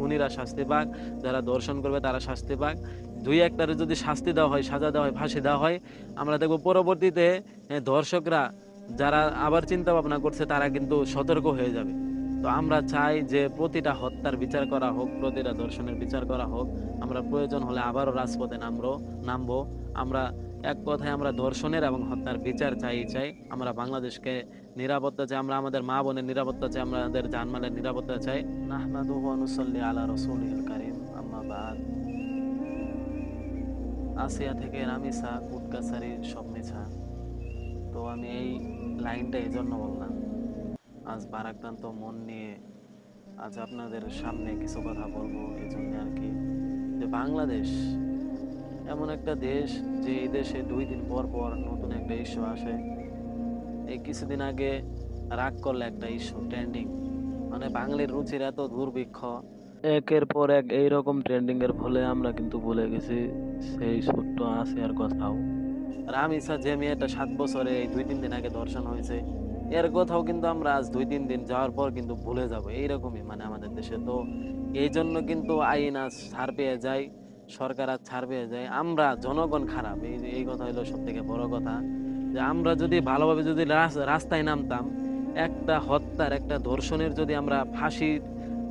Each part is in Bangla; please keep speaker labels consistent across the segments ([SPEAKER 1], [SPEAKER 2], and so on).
[SPEAKER 1] খুনিরা শাস্তি পাক, যারা ধর্ষণ করবে তারা শাস্তি পাক। দুই একটারে যদি শাস্তি দেওয়া হয়, সাজা দেওয়া হয়, ফাঁসি দেওয়া হয়, আমরা দেখব পরবর্তীতে ধর্ষকরা যারা আবার চিন্তা ভাবনা করছে তারা কিন্তু সতর্ক হয়ে যাবে। তো আমরা চাই যে প্রতিটা হত্যার বিচার করা হোক, প্রতিটা ধর্ষণের বিচার করা হোক। আমরা প্রয়োজন হলে আবারও রাজপথে নামবো। আমরা এক কথায় আমরা ধর্ষণের এবং হত্যার বিচার চাই। আমরা বাংলাদেশকে নিরাপত্তা চাই, আমরা আমাদের মা বোনের নিরাপত্তা চাই, আমাদের জানমালের নিরাপত্তা চাই। নাহমাদুহু ওয়া নুসাল্লি আলা রাসূলিহিল কারীম, আম্মা বাদ। আসিয়া থেকে রামিসা, কুটকাছারি সব মিছা। তো আমি এই লাইনটা এই জন্য বললাম, আজ ভারাক্রান্ত মন নিয়ে আজ আপনাদের সামনে কিছু কথা বলবো, এই জন্য আর কি। যে বাংলাদেশ এমন একটা দেশ, যে এই দেশে 2 দিন পর পর নতুন একটা ইস্যু আসে। এই কিছুদিন আগে রাগ করলে একটা ইস্যু ট্রেন্ডিং, মানে বাঙালির রুচির এত দুর্ভিক্ষ, একের পর এক এইরকম ট্রেন্ডিং এর ফলে আমরা কিন্তু ভুলে গেছি সেই ছোট্ট আসিয়ার কথাও। রামিসা যে মেয়েটা 7 বছরে এই 2-3 দিন আগে ধর্ষণ হয়েছে, এর কথাও কিন্তু আমরা আজ 2-3 দিন যাওয়ার পর কিন্তু ভুলে যাব। এইরকমই মানে আমাদের দেশে তো এই জন্য কিন্তু আইন আজ ছাড় পেয়ে যায়, সরকার আজ ছাড় পেয়ে যায়, আমরা জনগণ খারাপ। এই কথা হলো সব থেকে বড় কথা। যে আমরা যদি ভালোভাবে যদি রাস্তায় নামতাম, একটা হত্যার একটা ধর্ষণের যদি আমরা ফাঁসির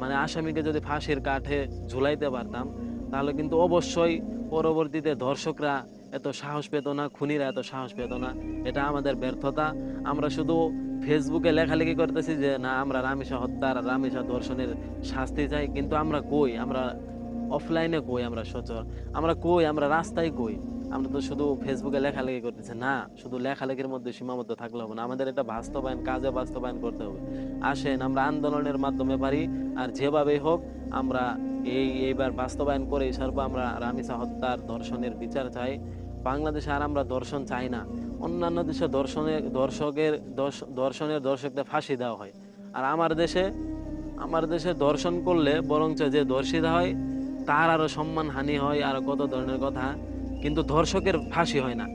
[SPEAKER 1] মানে আসামিকে যদি ফাঁসির কাঠে ঝুলাইতে পারতাম, তাহলে কিন্তু অবশ্যই পরবর্তীতে ধর্ষকরা এত সাহস পেত না, খুনিরা এত সাহস পেত না। এটা আমাদের ব্যর্থতা। আমরা শুধু ফেসবুকে লেখালেখি করতেছি যে না আমরা রামিসা হত্যার, রামিসা ধর্ষণের শাস্তি চাই, কিন্তু আমরা কই? আমরা অফলাইনে কই? আমরা সচর আমরা কই? আমরা রাস্তায় কই? আমরা তো শুধু ফেসবুকে লেখালেখি করতেছি না। শুধু লেখালেখির মধ্যে সীমাবদ্ধ থাকলে হবে না, আমাদের এটা বাস্তবায়ন, কাজে বাস্তবায়ন করতে হবে। আসেন আমরা আন্দোলনের মাধ্যমে পারি, আর যেভাবেই হোক আমরা এইবার বাস্তবায়ন করে সারবো। আমরা রামিসা হত্যার, ধর্ষণের বিচার চাই। বাংলাদেশে আর আমরা ধর্ষণ চাই না। অন্যান্য দেশে ধর্ষণের দর্শকদের ফাঁসি দেওয়া হয়, আর আমার দেশে দর্শন করলে বরঞ্চ যে ধর্ষিত হয় তার আরো সম্মান হানি হয়, আরো কত ধরনের কথা। কিন্তু ধর্ষকের ফাঁসি হয় না।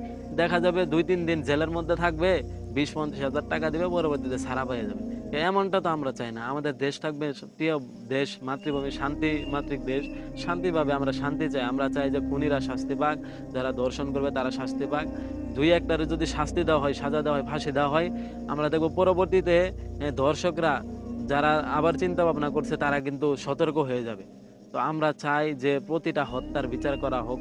[SPEAKER 1] দেখা যাবে 2-3 দিন জেলের মধ্যে থাকবে, 20-50 হাজার টাকা দিবে, পরবর্তীতে ছাড়া পেয়ে যাবে। এমনটা তো আমরা চাই না। আমাদের দেশ থাকবে প্রিয় দেশ, মাতৃভূমি, শান্তি মাতৃক দেশ। শান্তিভাবে আমরা শান্তি চাই। আমরা চাই যে খুনিরা শাস্তি পাক, যারা ধর্ষণ করবে তারা শাস্তি পাক। দুই একটারে যদি শাস্তি দেওয়া হয়, সাজা দেওয়া হয়, ফাঁসি দেওয়া হয়, আমরা দেখবো পরবর্তীতে ধর্ষকরা যারা আবার চিন্তা ভাবনা করছে তারা কিন্তু সতর্ক হয়ে যাবে। তো আমরা চাই যে প্রতিটা হত্যার বিচার করা হোক।